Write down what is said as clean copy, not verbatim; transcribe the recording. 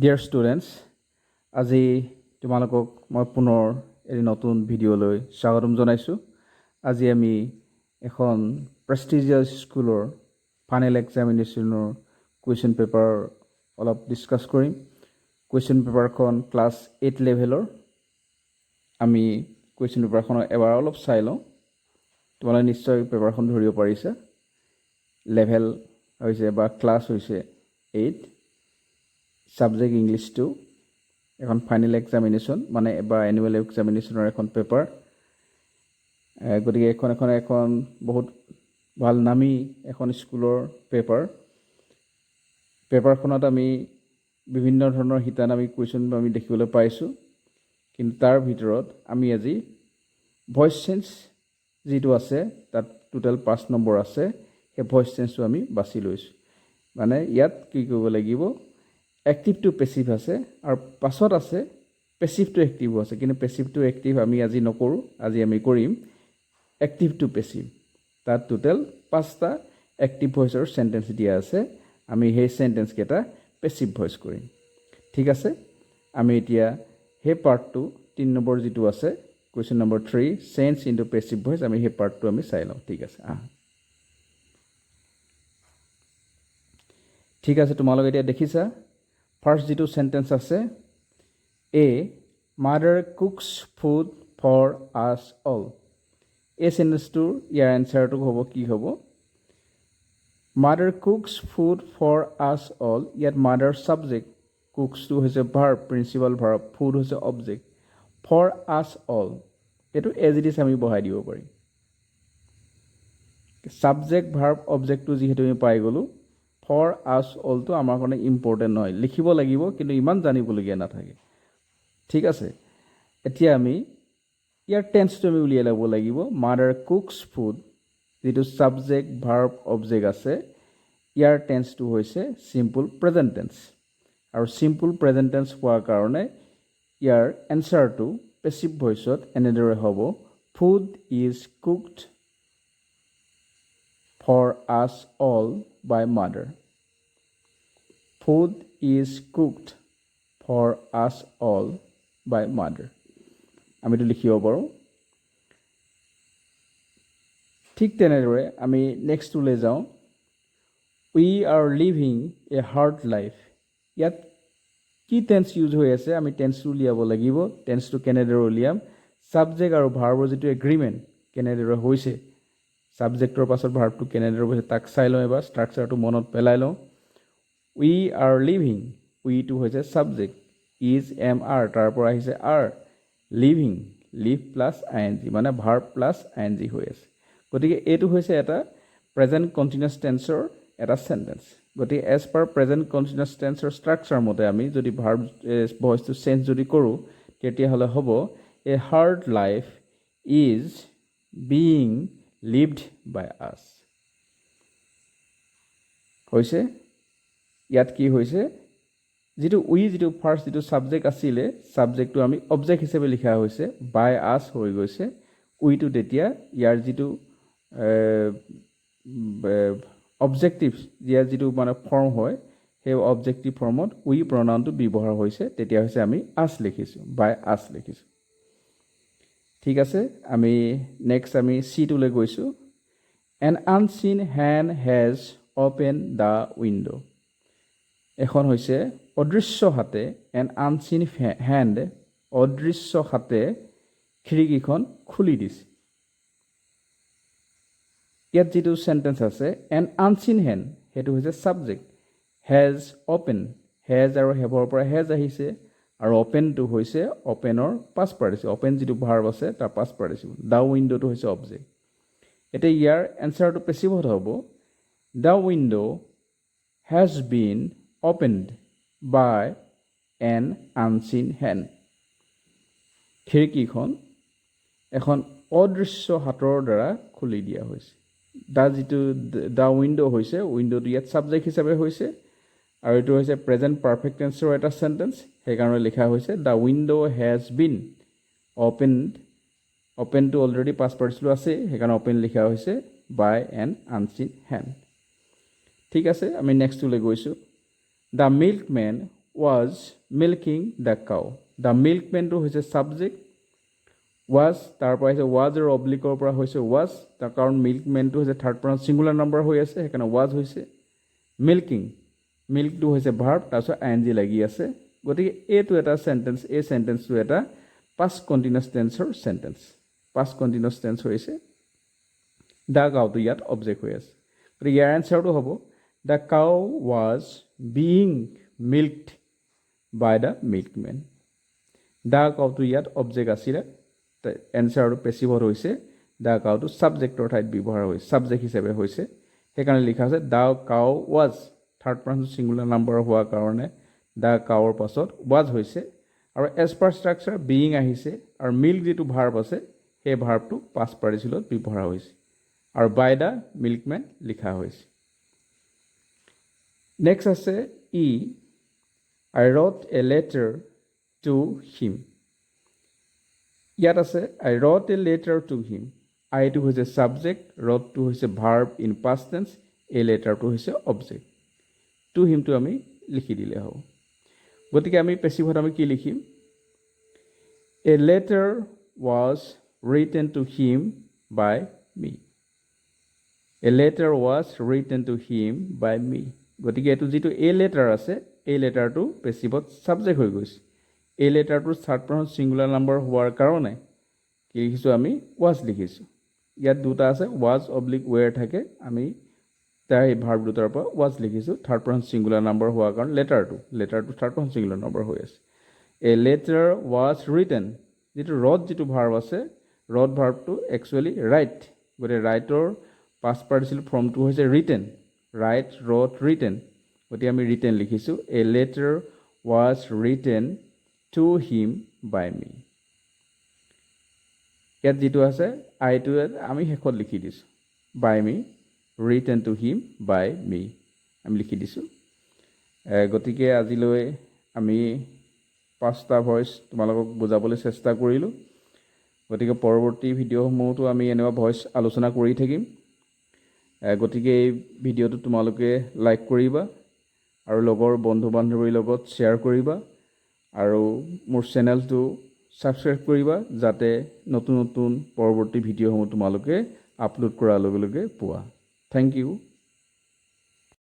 Dear students, আজি তোমালোকক মই পুনৰ এই নতুন ভিডিঅ'লৈ স্বাগতম জনাইছোঁ। আজি আমি এখন প্ৰেষ্টিজিয়াছ স্কুলৰ ফাইনেল এক্সামিনেশ্যনৰ কুৱেশ্যন পেপাৰ অলপ ডিছকাছ কৰিম। কুৱেশ্যন পেপাৰখন ক্লাছ 8 লেভেলৰ। আমি কুৱেশ্যন পেপাৰখন এবাৰ অলপ চাই লওঁ। তোমালোকে নিশ্চয় পেপাৰখন ধৰিব পাৰিছা। লেভেল হৈছে বা ক্লাছ হৈছে 8, সাবজেক্ট ইংলিছ 2, এখন ফাইনেল এক্সামিনেশ্যন মানে এবাৰ এনুৱেল এক্সামিনেশ্যনৰ এখন পেপাৰ। গতিকে এখন বহুত ভাল নামী এখন স্কুলৰ পেপাৰখনত আমি বিভিন্ন ধৰণৰ শিতানামী কুৱেশ্যন আমি দেখিবলৈ পাইছোঁ। কিন্তু তাৰ ভিতৰত আমি আজি ভইচ চেঞ্জ যিটো আছে তাত টোটেল 5 নম্বৰ আছে, সেই ভইচ চেঞ্জটো আমি বাছি লৈছোঁ। মানে ইয়াত কি কৰিব লাগিব, এক্টিভ টু পেছিভ আছে আৰু পাছত আছে পেছিভ টু এক্টিভো আছে। কিন্তু পেছিভ টু এক্টিভ আমি আজি নকৰোঁ, আজি আমি কৰিম এক্টিভ টু পেছিভ। তাত টোটেল 5টা এক্টিভ ভইচৰ চেণ্টেঞ্চ দিয়া আছে। আমি সেই চেণ্টেঞ্চকেইটা পেছিভ ভইচ কৰিম। ঠিক আছে, আমি এতিয়া সেই পাৰ্টটো 3 নম্বৰ যিটো আছে question number 3 change into passive voice, আমি সেই পাৰ্টটো আমি চাই লওঁ। ঠিক আছে, ঠিক আছে, তোমালোকে এতিয়া দেখিছা। ফাৰ্ষ্ট যিটো চেণ্টেঞ্চ আছে, a mother cooks food for us all. এই চেণ্টেঞ্চটোৰ ইয়াৰ এনচাৰটো হ'ব কি হ'ব? Mother cooks food for us all. ইয়াত মাদাৰ ছাবজেক্ট, কুকছটো হৈছে ভাৰ্ব, প্ৰিন্সিপাল ভাৰ্ব, ফুড হৈছে অবজেক্ট, ফৰ আছ অল এইটো এজ ইট ইজ আমি বহাই দিব পাৰিম। ছাবজেক্ট ভাৰ্ব অবজেক্টটো যিহেতু আমি পাই গ'লোঁ, ফৰ আছ অলটো আমাৰ কাৰণে ইম্পৰ্টেণ্ট নহয়, লিখিব লাগিব কিন্তু ইমান জানিবলগীয়া নাথাকে। ঠিক আছে, এতিয়া আমি ইয়াৰ টেন্সটো আমি উলিয়াই ল'ব লাগিব। মাদাৰ কুকছ ফুড, যিটো ছাবজেক্ট ভাৰ্ব অবজেক্ট আছে, ইয়াৰ টেন্সটো হৈছে চিম্পল প্ৰেজেণ্ট টেন্স। আৰু চিম্পল প্ৰেজেণ্ট টেন্স হোৱাৰ কাৰণে ইয়াৰ এনচাৰটো পেছিভ ভইচত এনেদৰে হ'ব, food is cooked for us all by mother. Food is cooked for us all by mother. আমিতো লিখিব পাৰোঁ। ঠিক তেনেদৰে আমি নেক্সটটোলৈ যাওঁ। We are living a hard life. ইয়াত কি টেন্স ইউজ হৈ আছে, আমি টেন্সটো উলিয়াব লাগিব। টেন্সটো কেনেদৰে উলিয়াম, ছাবজেক্ট আৰু ভাৰ্বৰ যিটো এগ্ৰিমেণ্ট কেনেদৰে হৈছে, ছাবজেক্টৰ পাছত ভাৰ্বটো কেনেদৰে হৈছে তাক চাই লওঁ এবাৰ, ষ্ট্ৰাকচাৰটো মনত পেলাই লওঁ। উই আৰ লিভিং, উইটো হৈছে ছাবজেক্ট, ইজ এম আৰ, তাৰ পৰা আহিছে আৰ, লিভিং, লিভ প্লাছ আই এন জি, মানে ভাৰ্ব প্লাছ আই এন জি হৈ আছে। গতিকে এইটো হৈছে এটা প্ৰেজেণ্ট কণ্টিনিউৱাছ টেন্সৰ এটা চেণ্টেঞ্চ। গতিকে এজ পাৰ প্ৰেজেণ্ট কণ্টিনিউৱাছ টেন্সৰ ষ্ট্ৰাকচাৰ মতে আমি যদি ভাৰ্ব ভইচটো চেঞ্জ যদি কৰোঁ, তেতিয়াহ'লে হ'ব a hard life is being lived by us. হৈছে ইয়াত কি হৈছে, যিটো যিটো ফাৰ্ষ্ট যিটো ছাবজেক্ট আছিলে, ছাবজেক্টটো আমি অবজেক্ট হিচাপে লিখা হৈছে, বাই আছ হৈ গৈছে। উইটো তেতিয়া ইয়াৰ যিটো অবজেক্টিভ, ইয়াৰ যিটো মানে ফৰ্ম হয়, সেই অবজেক্টিভ ফৰ্মত উই প্ৰনাউনটো ব্যৱহাৰ হৈছে, তেতিয়া হৈছে আমি আছ লিখিছোঁ, বাই আছ লিখিছোঁ। ঠিক আছে, আমি নেক্সট আমি চিটোলৈ গৈছোঁ। An unseen hand has open the window'. এখন হৈছে অদৃশ্য হাতে, এন আনচিন হেণ্ড, অদৃশ্য হাতে খিৰিকীখন খুলি দিছে। ইয়াত যিটো চেণ্টেঞ্চ আছে, এন আনচিন হেণ্ড, সেইটো হৈছে ছাবজেক্ট, হেজ অ'পেন, হেজ আৰু হেভৰ পৰা হেজ আহিছে, আৰু অ'পেনটো হৈছে অ'পেনৰ পাষ্ট পাৰ্টিচিপল, অ'পেন যিটো ভাৰ্ব আছে তাৰ পাষ্ট পাৰ্টিচিপল, দ্য উইণ্ড'টো হৈছে অবজেক্ট। এতিয়া ইয়াৰ এনচাৰটো পেছিভত হ'ব, the window' has been opened by an unseen hand. খিৰিকীখন এখন অদৃশ্য হাতৰ দ্বাৰা খুলি দিয়া হৈছে। দ্য উইণ্ড' হৈছে, উইণ্ড'টো ইয়াত ছাবজেক্ট হিচাপে হৈছে, আৰু এইটো হৈছে প্ৰেজেণ্ট পাৰফেক্ট টেন্সৰ এটা চেণ্টেঞ্চ, সেইকাৰণে লিখা হৈছে the window' has been opened. অ'পেনটো অলৰেডি পাষ্ট পাৰ্টিচিপল আছে, সেইকাৰণে অ'পেন লিখা হৈছে বাই এন আনচিন হেণ্ড। ঠিক আছে, আমি নেক্সটটোলৈ গৈছোঁ। The milkmen was milking the cow. The milkman to হৈছে subject. Was তাৰ পৰা হৈছে was আৰু oblique পৰা হৈছে was তাৰ কাৰণ milkman to হৈছে third person singular number হৈ আছে সেইকাৰণে was হৈছে milking milk to হৈছে verb তাৰপিছত ing লাগি আছে গতিকে এইটো এটা সেন্টেন্স এই সেন্টেন্সটো এটা past continuous tenseৰ সেন্টেন্স past continuous tense হৈছে the cow to ইয়াত object হৈ আছে গতিকে ইয়াৰ আনসাৰটো হ'ব the cow was being milked by the milkman the cow to ইয়াত object আছিল answer passive হৈছে the cow to subject ৰ ঠাইত ব্যৱহাৰ হৈছে subject হিচাপে হৈছে সেইকাৰণে লিখা আছে the cow was third person singular number হোৱাৰ কাৰণে the cow ৰ পাছত was হৈছে আৰু as per structure being আহিছে আৰু milk যেটো verb আছে সেই verb টো past participle ব্যৱহাৰ হৈছে আৰু by the milkman লিখা হৈছে next আছে e I wrote a letter to him ইয়াত আছে I wrote a letter to him I to হৈছে subject wrote to হৈছে verb in past tense a letter to হৈছে object to him to আমি লিখি দিলে হ'ব গতিকে আমি পেছিভত আমি কি লিখিম a letter was written to him by me a letter was written to him by me গতিকে এটো যেটো a letter আছে a letter to পেছিভত subject হৈ গৈছে এই লেটাৰটো থাৰ্ড পাৰ্সন সিঙ্গুলাৰ নাম্বাৰ হোৱাৰ কাৰণে কি লিখিছো আমি was লিখিছো ইয়াত দুটা আছে was oblique where থাকে আমি তাৰ এই ভাৰ্ব দুটাৰ পৰা was লিখিছো থাৰ্ড পাৰ্সন সিঙ্গুলাৰ নাম্বাৰ হোৱাৰ কাৰণে লেটাৰটো থাৰ্ড পাৰ্সন সিঙ্গুলাৰ নাম্বাৰ হৈ আছে a letter was written যেটো wrote যেটো ভাৰ্ব আছে wrote ভাৰ্বটো একচুয়ালি write গতে writeৰ past participle ফৰ্মটো হৈছে written write wrote written গতি আমি written লিখিছো a letter was written to him by me ইয়াত যেটো আছে I to আমি হেকত লিখি দিছো by me written to him by me আমি লিখি দিছো গতিকে আজিলৈ আমি পাঁচটা ভয়েস তোমালোকক বুজাবলৈ চেষ্টা কৰিলো গতিকে পৰৱৰ্তী ভিডিঅ'সমূহতো আমি এনেকুৱা ভয়েস আলোচনা কৰি থাকিম গতিকে এই ভিডিঅ'টো তোমালোকে লাইক কৰিবা আৰু লগৰ বন্ধু বান্ধৱীৰ লগত শ্বেয়াৰ কৰিবা আৰু মোৰ চেনেলটো সাবস্ক্ৰাইব কৰিবা যাতে নতুন নতুন পৰৱৰ্তী ভিডিঅ'সমূহ তোমালোকে আপলোড কৰাৰ লগে লগে পোৱা থ্যাংক ইউ